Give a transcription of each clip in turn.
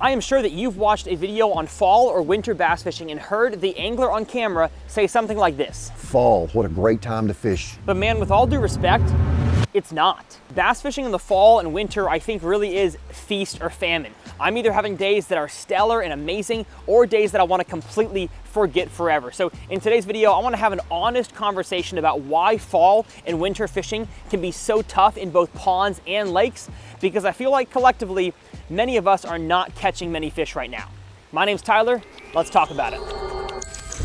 I am sure that you've watched a video on fall or winter bass fishing and heard the angler on camera say something like this. Fall, what a great time to fish. But man, with all due respect, it's not. Bass fishing in the fall and winter, I think, really is feast or famine. I'm either having days that are stellar and amazing or days that I want to completely forget forever. So in today's video, I want to have an honest conversation about why fall and winter fishing can be so tough in both ponds and lakes, because I feel like collectively, many of us are not catching many fish right now. My name's Tyler, let's talk about it.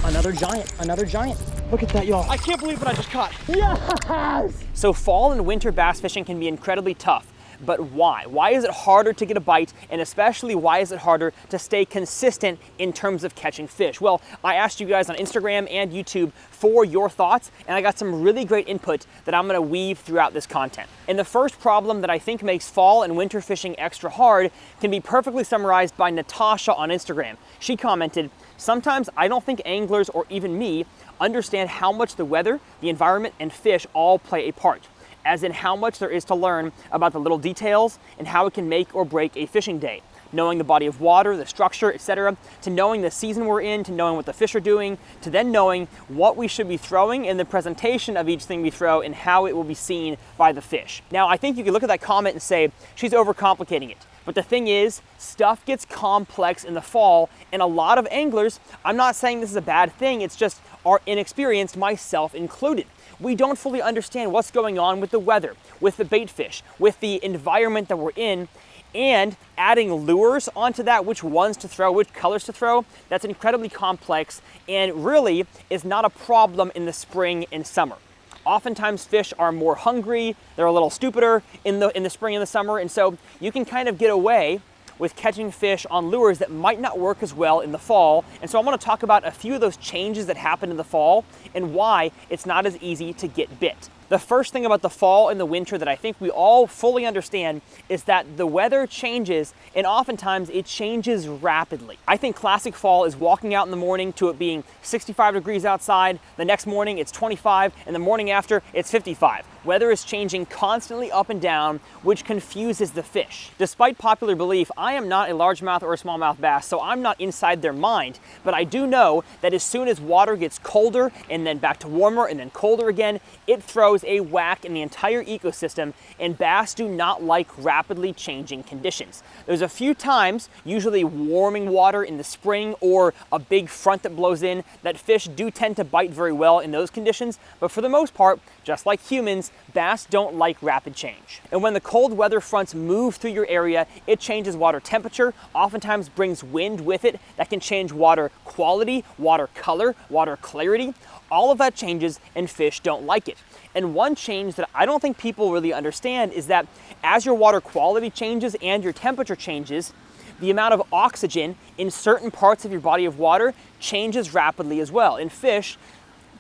Another giant. Look at that, y'all. I can't believe what I just caught. Yes! So fall and winter bass fishing can be incredibly tough, but why? Why is it harder to get a bite, and especially why is it harder to stay consistent in terms of catching fish? Well, I asked you guys on Instagram and YouTube for your thoughts, and I got some really great input that I'm gonna weave throughout this content. And the first problem that I think makes fall and winter fishing extra hard can be perfectly summarized by Natasha on Instagram. She commented, "Sometimes I don't think anglers or even me understand how much the weather, the environment, and fish all play a part, as in how much there is to learn about the little details and how it can make or break a fishing day. Knowing the body of water, the structure, etc., to knowing the season we're in, to knowing what the fish are doing, to then knowing what we should be throwing and the presentation of each thing we throw and how it will be seen by the fish." Now, I think you could look at that comment and say, she's overcomplicating it. But the thing is, stuff gets complex in the fall, and a lot of anglers, I'm not saying this is a bad thing, it's just are inexperienced, myself included. We don't fully understand what's going on with the weather, with the bait fish, with the environment that we're in, and adding lures onto that, which ones to throw, which colors to throw, that's incredibly complex and really is not a problem in the spring and summer. Oftentimes fish are more hungry, they're a little stupider in the spring and the summer, and so you can kind of get away with catching fish on lures that might not work as well in the fall. And so I want to talk about a few of those changes that happen in the fall and why it's not as easy to get bit. The first thing about the fall and the winter that I think we all fully understand is that the weather changes, and oftentimes it changes rapidly. I think classic fall is walking out in the morning to it being 65 degrees outside, the next morning it's 25, and the morning after it's 55. Weather is changing constantly up and down, which confuses the fish. Despite popular belief, I am not a largemouth or a smallmouth bass, so I'm not inside their mind, but I do know that as soon as water gets colder and then back to warmer and then colder again, it throws a whack in the entire ecosystem, and bass do not like rapidly changing conditions. There's a few times, usually warming water in the spring or a big front that blows in, that fish do tend to bite very well in those conditions, but for the most part, just like humans, bass don't like rapid change. And when the cold weather fronts move through your area, it changes water temperature, oftentimes brings wind with it that can change water quality, water color, water clarity. All of that changes and fish don't like it. And one change that I don't think people really understand is that as your water quality changes and your temperature changes, the amount of oxygen in certain parts of your body of water changes rapidly as well. And fish,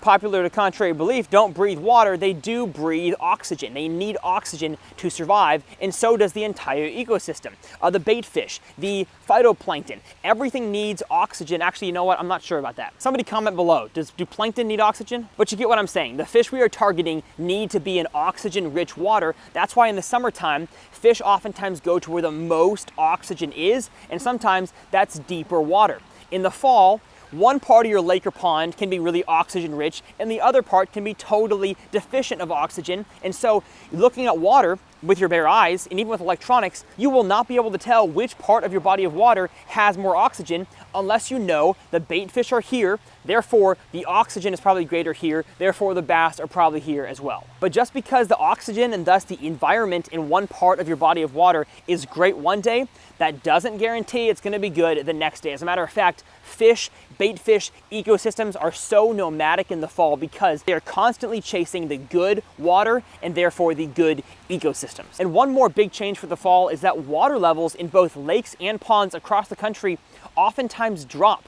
popular to contrary belief, don't breathe water, they do breathe oxygen. They need oxygen to survive, and so does the entire ecosystem. The bait fish, the phytoplankton, everything needs oxygen. Actually, you know what? I'm not sure about that. Somebody comment below. Do plankton need oxygen? But you get what I'm saying. The fish we are targeting need to be in oxygen-rich water. That's why in the summertime, fish oftentimes go to where the most oxygen is, and sometimes that's deeper water. In the fall, one part of your lake or pond can be really oxygen rich and the other part can be totally deficient of oxygen. And so looking at water with your bare eyes and even with electronics, you will not be able to tell which part of your body of water has more oxygen unless you know the bait fish are here, therefore the oxygen is probably greater here, therefore the bass are probably here as well. But just because the oxygen and thus the environment in one part of your body of water is great one day, that doesn't guarantee it's going to be good the next day. As a matter of fact, fish, bait fish ecosystems are so nomadic in the fall because they are constantly chasing the good water and therefore the good ecosystems. And one more big change for the fall is that water levels in both lakes and ponds across the country oftentimes drop.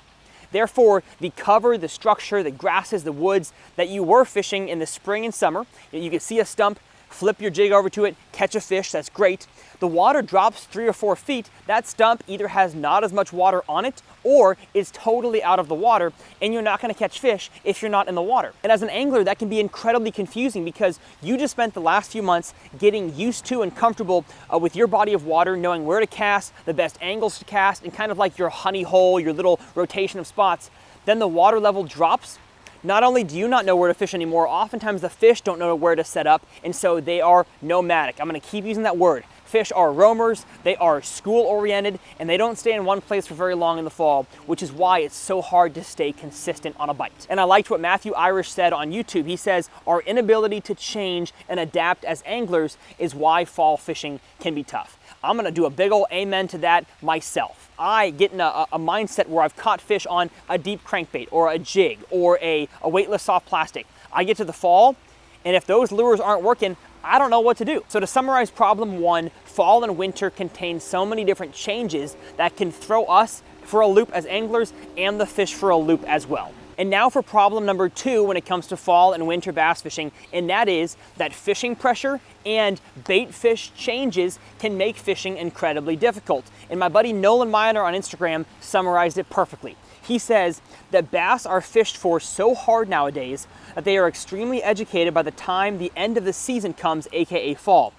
Therefore, the cover, the structure, the grasses, the woods that you were fishing in the spring and summer, you could see a stump flip your jig over to it, catch a fish, that's great. The water drops 3 or 4 feet, that stump either has not as much water on it or is totally out of the water, and you're not gonna catch fish if you're not in the water. And as an angler, that can be incredibly confusing because you just spent the last few months getting used to and comfortable with your body of water, knowing where to cast, the best angles to cast, and kind of like your honey hole, your little rotation of spots. Then the water level drops. Not only do you not know where to fish anymore, oftentimes the fish don't know where to set up, and so they are nomadic. I'm gonna keep using that word. Fish are roamers, they are school-oriented, and they don't stay in one place for very long in the fall, which is why it's so hard to stay consistent on a bite. And I liked what Matthew Irish said on YouTube. He says, our inability to change and adapt as anglers is why fall fishing can be tough. I'm gonna do a big ol' amen to that myself. I get in a mindset where I've caught fish on a deep crankbait or a jig or a weightless soft plastic. I get to the fall, and if those lures aren't working, I don't know what to do. So to summarize problem 1, fall and winter contain so many different changes that can throw us for a loop as anglers and the fish for a loop as well. And now for problem number 2 when it comes to fall and winter bass fishing, and that is that fishing pressure and bait fish changes can make fishing incredibly difficult. And my buddy Nolan Miner on Instagram summarized it perfectly. He says that bass are fished for so hard nowadays that they are extremely educated by the time the end of the season comes, aka fall.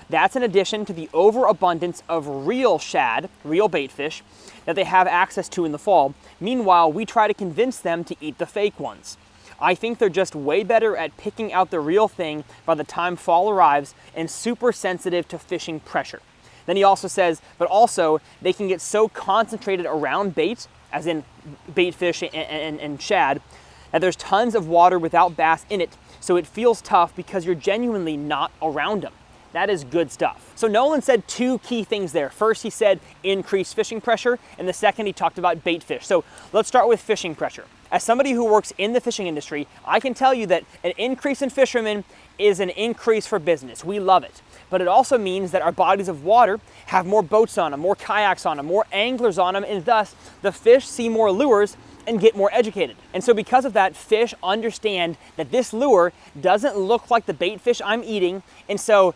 That's in addition to the overabundance of real shad, real bait fish, that they have access to in the fall. Meanwhile, we try to convince them to eat the fake ones. I think they're just way better at picking out the real thing by the time fall arrives and super sensitive to fishing pressure. Then he also says, but also they can get so concentrated around bait, as in bait fish and shad, that there's tons of water without bass in it, so it feels tough because you're genuinely not around them. That is good stuff. So Nolan said 2 key things there. First, he said increased fishing pressure, and the second, he talked about bait fish. So let's start with fishing pressure. As somebody who works in the fishing industry, I can tell you that an increase in fishermen is an increase for business. We love it. But it also means that our bodies of water have more boats on them, more kayaks on them, more anglers on them, and thus the fish see more lures and get more educated. And so because of that, fish understand that this lure doesn't look like the bait fish I'm eating, and so,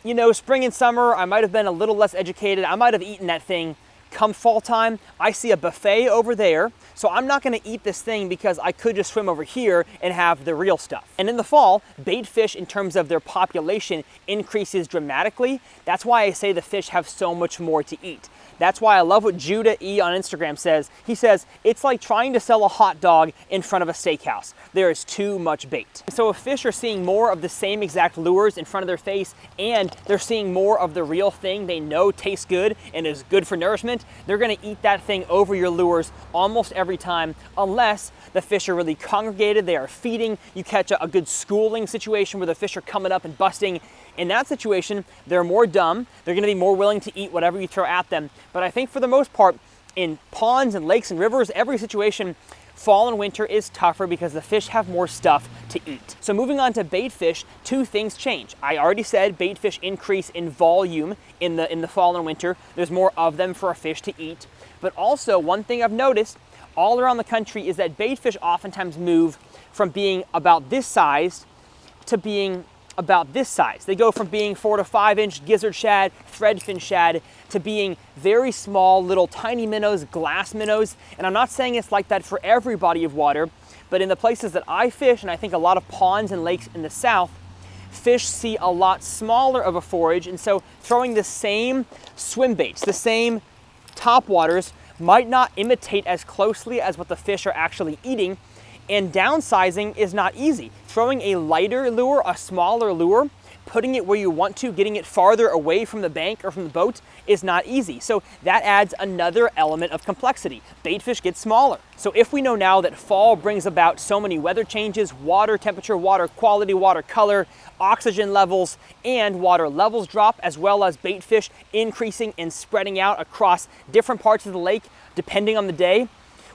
you know, spring and summer, I might have been a little less educated. I might have eaten that thing. Come fall time, I see a buffet over there, so I'm not gonna eat this thing because I could just swim over here and have the real stuff. And in the fall, bait fish in terms of their population increases dramatically. That's why I say the fish have so much more to eat. That's why I love what Judah E on Instagram says. He says, it's like trying to sell a hot dog in front of a steakhouse. There is too much bait. So if fish are seeing more of the same exact lures in front of their face and they're seeing more of the real thing they know tastes good and is good for nourishment, they're gonna eat that thing over your lures almost every time, unless the fish are really congregated, they are feeding, you catch a good schooling situation where the fish are coming up and busting. In that situation, they're more dumb, they're gonna be more willing to eat whatever you throw at them. But I think for the most part, in ponds and lakes and rivers, every situation, fall and winter is tougher because the fish have more stuff to eat. So moving on to bait fish, 2 things change. I already said bait fish increase in volume in the fall and winter. There's more of them for a fish to eat. But also, one thing I've noticed all around the country is that bait fish oftentimes move from being about this size to being about this size. They go from being 4 to 5 inch gizzard shad, threadfin shad, to being very small, little tiny minnows, glass minnows. And I'm not saying it's like that for every body of water, but in the places that I fish, and I think a lot of ponds and lakes in the south, fish see a lot smaller of a forage. And so throwing the same swim baits, the same top waters, might not imitate as closely as what the fish are actually eating. And downsizing is not easy. Throwing a lighter lure, a smaller lure, putting it where you want to, getting it farther away from the bank or from the boat is not easy. So that adds another element of complexity. Bait fish get smaller. So if we know now that fall brings about so many weather changes, water temperature, water quality, water color, oxygen levels, and water levels drop, as well as bait fish increasing and spreading out across different parts of the lake, depending on the day,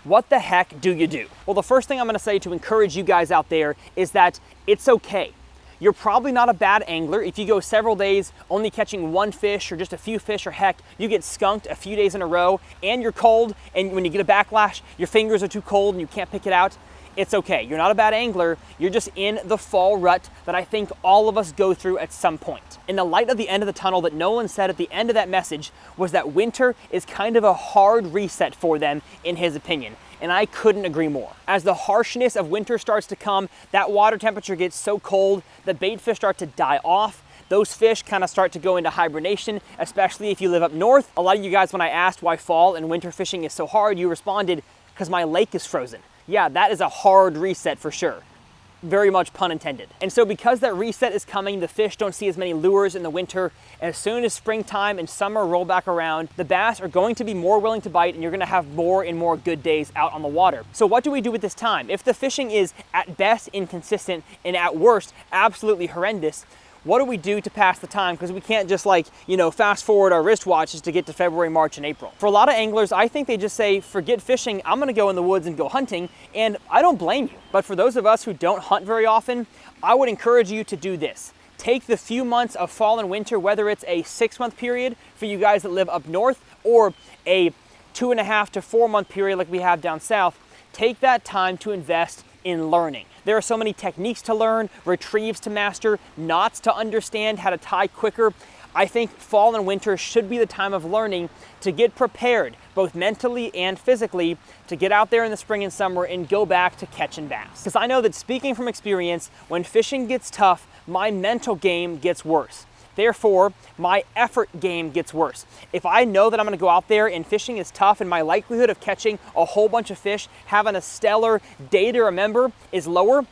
what the heck do you do? Well, the first thing I'm gonna say to encourage you guys out there is that it's okay. You're probably not a bad angler if you go several days only catching 1 fish or just a few fish, or heck, you get skunked a few days in a row and you're cold, and when you get a backlash, your fingers are too cold and you can't pick it out. It's okay. You're not a bad angler. You're just in the fall rut that I think all of us go through at some point. And the light at the end of the tunnel that Nolan said at the end of that message was that winter is kind of a hard reset for them, in his opinion. And I couldn't agree more. As the harshness of winter starts to come, that water temperature gets so cold, the bait fish start to die off. Those fish kind of start to go into hibernation, especially if you live up north. A lot of you guys, when I asked why fall and winter fishing is so hard, you responded, because my lake is frozen. Yeah, that is a hard reset for sure. Very much pun intended. And so because that reset is coming, the fish don't see as many lures in the winter. As soon as springtime and summer roll back around, the bass are going to be more willing to bite, and you're gonna have more and more good days out on the water. So what do we do with this time? If the fishing is at best inconsistent and at worst absolutely horrendous, what do we do to pass the time? Because we can't just fast forward our wristwatches to get to February, March, and April. For a lot of anglers, I think they just say, forget fishing, I'm gonna go in the woods and go hunting, and I don't blame you. But for those of us who don't hunt very often, I would encourage you to do this. Take the few months of fall and winter, whether it's a 6-month period for you guys that live up north, or a 2.5 to 4 month period like we have down south, take that time to invest in learning. There are so many techniques to learn, retrieves to master, knots to understand, how to tie quicker. I think fall and winter should be the time of learning to get prepared, both mentally and physically, to get out there in the spring and summer and go back to catching bass. Because I know that, speaking from experience, when fishing gets tough, my mental game gets worse. Therefore, my effort game gets worse. If I know that I'm gonna go out there and fishing is tough and my likelihood of catching a whole bunch of fish, having a stellar day to remember, is lower,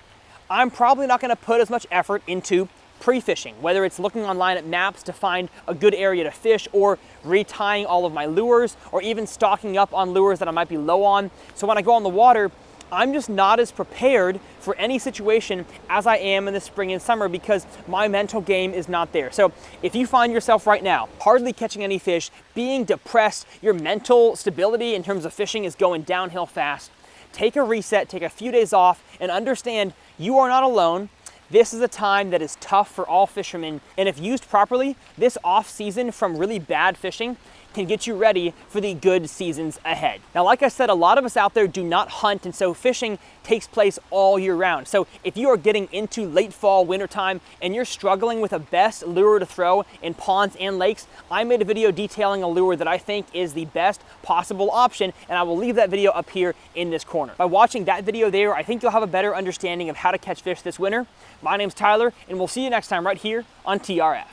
I'm probably not gonna put as much effort into pre-fishing, whether it's looking online at maps to find a good area to fish, or retying all of my lures, or even stocking up on lures that I might be low on. So when I go on the water, I'm just not as prepared for any situation as I am in the spring and summer, because my mental game is not there. So if you find yourself right now hardly catching any fish, being depressed, your mental stability in terms of fishing is going downhill fast, take a reset, take a few days off, and understand you are not alone. This is a time that is tough for all fishermen, and if used properly, this off season from really bad fishing can get you ready for the good seasons ahead. Now, like I said, a lot of us out there do not hunt, and so fishing takes place all year round. So if you are getting into late fall, winter time, and you're struggling with a best lure to throw in ponds and lakes, I made a video detailing a lure that I think is the best possible option, and I will leave that video up here in this corner. By watching that video there, I think you'll have a better understanding of how to catch fish this winter. My name's Tyler, and we'll see you next time right here on TRF.